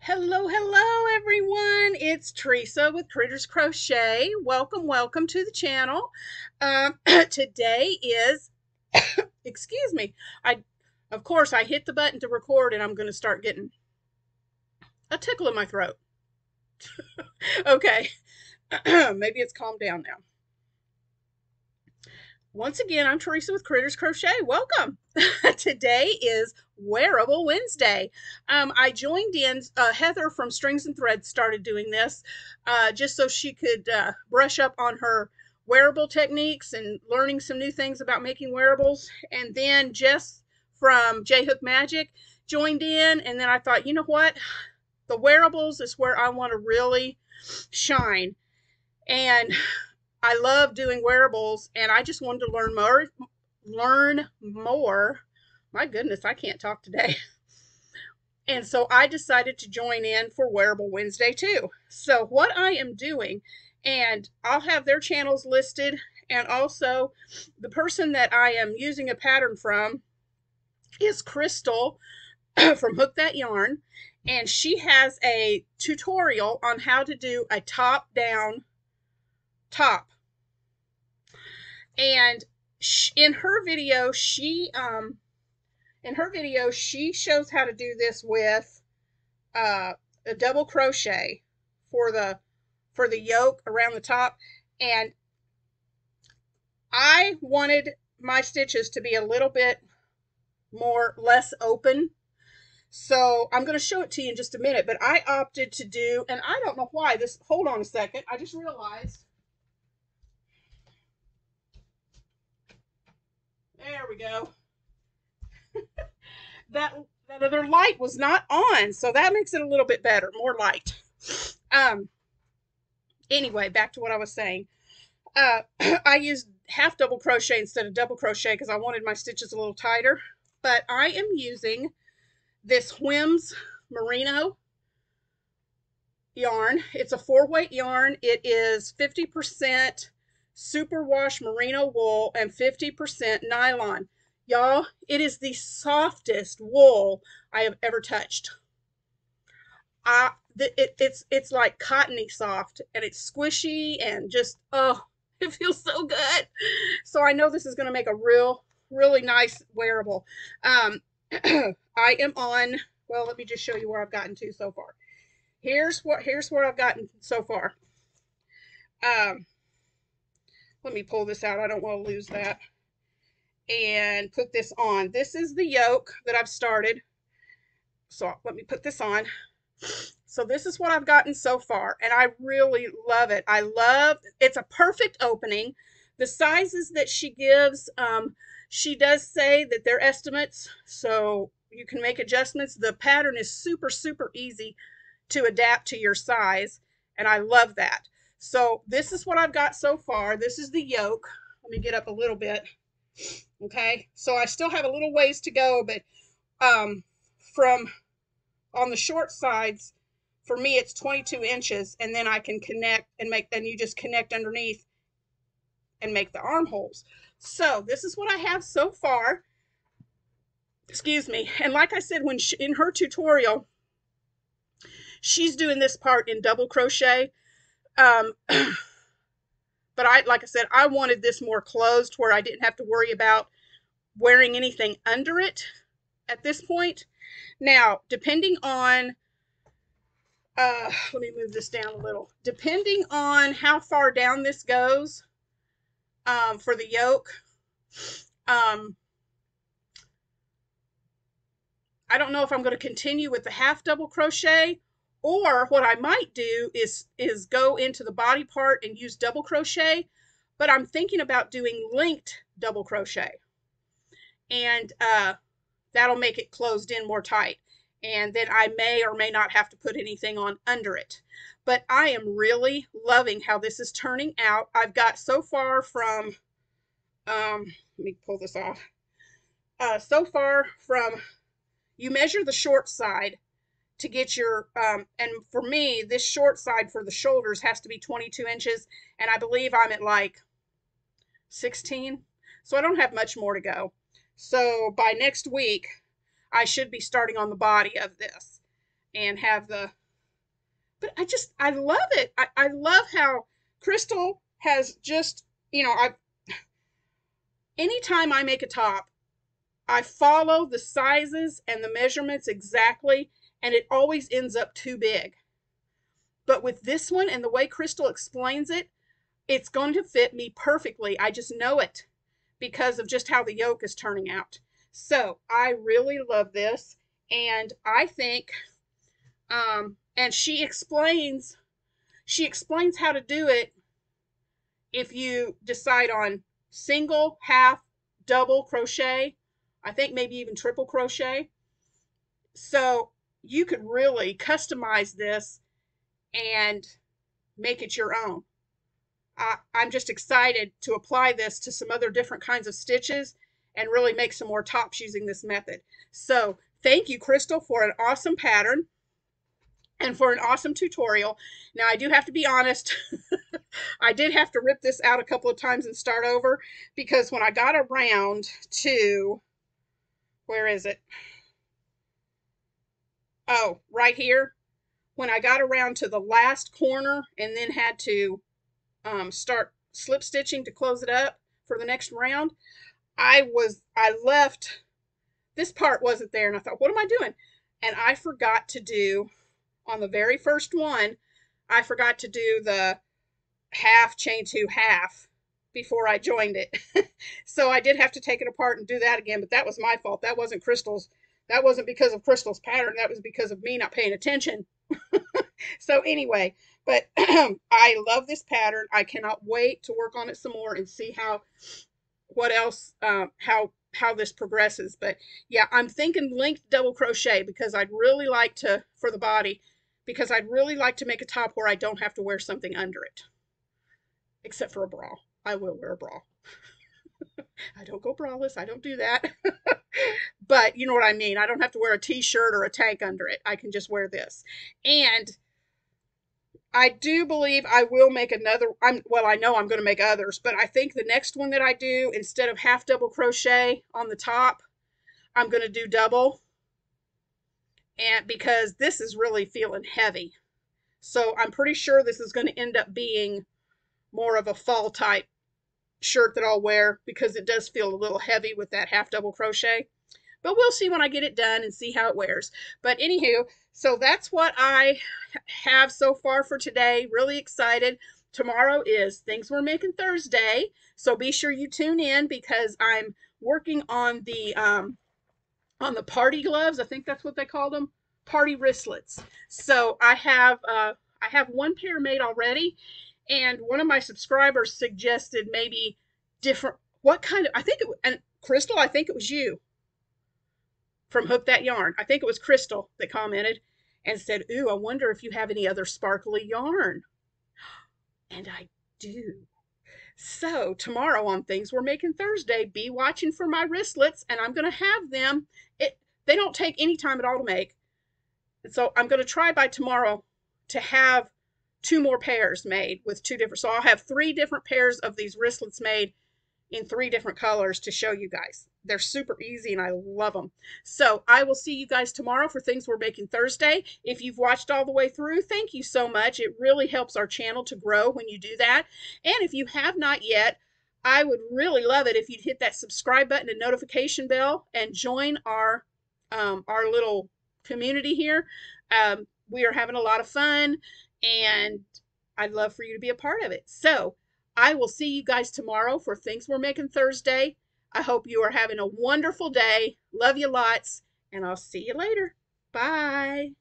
Hello everyone. It's Teresa with Critters Crochet. Welcome to the channel. Today is, excuse me, of course, I hit the button to record and I'm going to start getting a tickle in my throat. Okay, maybe it's calmed down now. Once again, I'm Teresa with Critters Crochet. Welcome. Today is Wearable Wednesday. I joined in, Heather from Strings and Threads started doing this just so she could brush up on her wearable techniques and learning some new things about making wearables. And then Jess from jhookmagic joined in, and then I thought, you know what? The wearables is where I want to really shine. And I love doing wearables, and I just wanted to learn more. My goodness, I can't talk today. And so I decided to join in for Wearable Wednesday too. So what I am doing, and I'll have their channels listed, and also the person that I am using a pattern from is Crystal from Hook That Yarn, and she has a tutorial on how to do a top-down top. And in her video she shows how to do this with a double crochet for the yoke around the top, and I wanted my stitches to be a little bit less open. So I'm going to show it to you in just a minute, but I opted to do, and I don't know why this, hold on a second, I just realized. There we go. that other light was not on, so that makes it a little bit better, more light. Anyway, back to what I was saying. I used half double crochet instead of double crochet because I wanted my stitches a little tighter, but I am using this Whims merino yarn. It's a 4-weight yarn. It is 50% superwash merino wool and 50% nylon. Y'all, it is the wool I have ever touched. It's like cottony soft, and it's squishy and just, oh, it feels so good. So I know this is going to make a really nice wearable. I am on, well, let me just show you where I've gotten to so far. Here's where I've gotten so far. Let me pull this out. I don't want to lose that. And put this on. This is the yoke that I've started. So let me put this on. So this is what I've gotten so far, and I really love it. It's a perfect opening. The sizes that she gives, she does say that they're estimates, so you can make adjustments. The pattern is super easy to adapt to your size, and I love that. So this is what I've got so far. This is the yoke. Let me get up a little bit. Okay, so I still have a little ways to go, but from on the short sides, for me it's 22 inches, and then I can connect and you just connect underneath and make the armholes. So this is what I have so far. Excuse me. And like I said, in her tutorial, she's doing this part in double crochet. But like I said, I wanted this more closed where I didn't have to worry about wearing anything under it at this point. Now, depending on, let me move this down a little. Depending on how far down this goes for the yoke, I don't know if I'm going to continue with the half double crochet, or what I might do is go into the body part and use double crochet, but I'm thinking about doing linked double crochet, and that'll make it closed in more tight, and then I may or may not have to put anything on under it. But I am really loving how this is turning out. I've got so far from let me pull this off. So far from, you measure the short side to get your, and for me, this short side for the shoulders has to be 22 inches, and I believe I'm at like 16, so I don't have much more to go. So by next week, I should be starting on the body of this. and have the, but I love it. I love how Crystal has just, anytime I make a top, I follow the sizes and the measurements exactly, and it always ends up too big. But with this one and the way Crystal explains it, it's going to fit me perfectly. I just know it because of just how the yoke is turning out. So I really love this. And I think, and she explains how to do it if you decide on single, half, double crochet, I think maybe even triple crochet. So you could really customize this and make it your own. I'm just excited to apply this to some other different kinds of stitches and really make some more tops using this method. So thank you, Crystal, for an awesome pattern and for an awesome tutorial. Now, I do have to be honest. I did have to rip this out a couple of times and start over because when I got around to, where is it? Oh, right here. When I got around to the last corner and then had to start slip stitching to close it up for the next round, I left, this part wasn't there, and I thought, what am I doing? And I forgot to do, on the very first one, I forgot to do the half chain two half before I joined it. So I did have to take it apart and do that again, but that was my fault. That wasn't Crystal's. That wasn't because of Crystal's pattern. That was because of me not paying attention. So anyway, but I love this pattern. I cannot wait to work on it some more and see what else, how this progresses. But yeah, I'm thinking linked double crochet because I'd really like to, for the body, because I'd really like to make a top where I don't have to wear something under it. Except for a bra. I will wear a bra. I don't go braless. I don't do that. But you know what I mean. I don't have to wear a t-shirt or a tank under it. I can just wear this. And I do believe I will make another. Well, I know I'm going to make others, but I think the next one that I do, instead of half double crochet on the top, I'm going to do double. And because this is really feeling heavy. So I'm pretty sure this is going to end up being more of a fall type shirt that I'll wear because it does feel a little heavy with that half double crochet. But we'll see when I get it done and see how it wears. But anywho, so that's what I have so far for today. Really excited. Tomorrow is Things We're Making Thursday. So be sure you tune in because I'm working on the party gloves. I think that's what they call them. Party wristlets. So I have one pair made already. And one of my subscribers suggested maybe different, what kind of, I think it was, and Crystal, I think it was you from Hook That Yarn. I think it was Crystal that commented and said, ooh, I wonder if you have any other sparkly yarn. And I do. So tomorrow on Things We're Making Thursday, be watching for my wristlets, and I'm going to have them. They don't take any time at all to make. And so I'm going to try by tomorrow to have 2 more pairs made with 2 different. So I'll have 3 different pairs of these wristlets made in 3 different colors to show you guys. They're super easy and I love them. So I will see you guys tomorrow for Things We're Making Thursday. If you've watched all the way through, thank you so much. It really helps our channel to grow when you do that. And if you have not yet, I would really love it if you'd hit that subscribe button and notification bell and join our little community here. We are having a lot of fun and I'd love for you to be a part of it. So I will see you guys tomorrow for Things We're Making Thursday. I hope you are having a wonderful day. Love you lots, and I'll see you later. Bye.